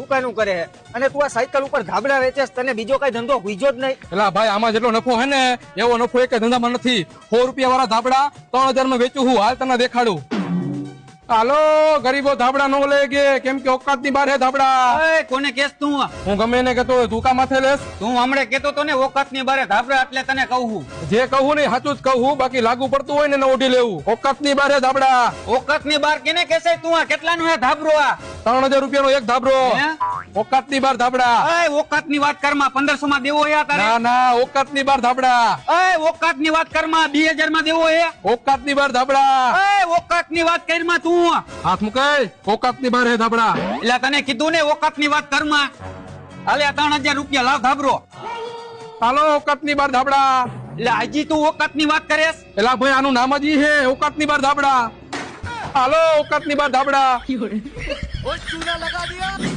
દુકાનું કરે છે અને તું આ સાયકલ ઉપર ધાબળા વેચેસ, તને બીજો કઈ ધંધો હુઈજો જ નહીં? એલા ભાઈ આમાં જેટલો નફો હે ને એવો નફો એક ધંધામાં નથી. 100 રૂપિયા વાળા ધાબળા 3000 માં વેચું હું. હાલ તને દેખાડું. હાલો ગરીબો ધાબળા નો લે ગે, કેમ કે ઓકાત ની બાર હે ધાબળા. એ કોને કેસ તું? હું ગમે એને કેતો તું કા માથે લેસ? તું હમણે કેતો તો ને ઓકાત ની બારે ધાબળા, એટલે તને કહું. જે કહું ને સાચું જ કહું, બાકી લાગુ પડતું હોય ને ઓઢી લેવું. ઓકાત ની બાર હે ધાબળા. ઓકાત ની બાર કેને કેસે? તું આ કેટલાનું હે ધાબરો? આ 3000 રૂપિયાનો એક ધાબળો. હે? ઓકાત ની બાર ધાબળા. એ ઓકાત ની વાત કરમાં 1500 માં દેવો હે તારે? ના ના ઓકાત ની બાર ધાબળા. એ ઓકાત ની વાત કરમાં 2000 માં દેવો હે? ઓકાત ની બાર ધાબળા. એ ઓકાત ની વાત કરમાં તું. હાથ મુકાય. ઓકાત ની બાર હે ધાબળા. એટલે તને કીધું ને ઓકાત ની વાત કરમાં. હાલે 3000 રૂપિયા લાવ ધાબરો. હાલો ઓકાત ની બાર ધાબળા. એટલે હજી તું ઓકાત ની વાત કરેસ? એલા ભાઈ આનું નામ જ ઈ હે ઓકાત ની બાર ધાબળા. હાલો ઓકાત ની બાર ધાબળા. ચૂના લગા દિયા.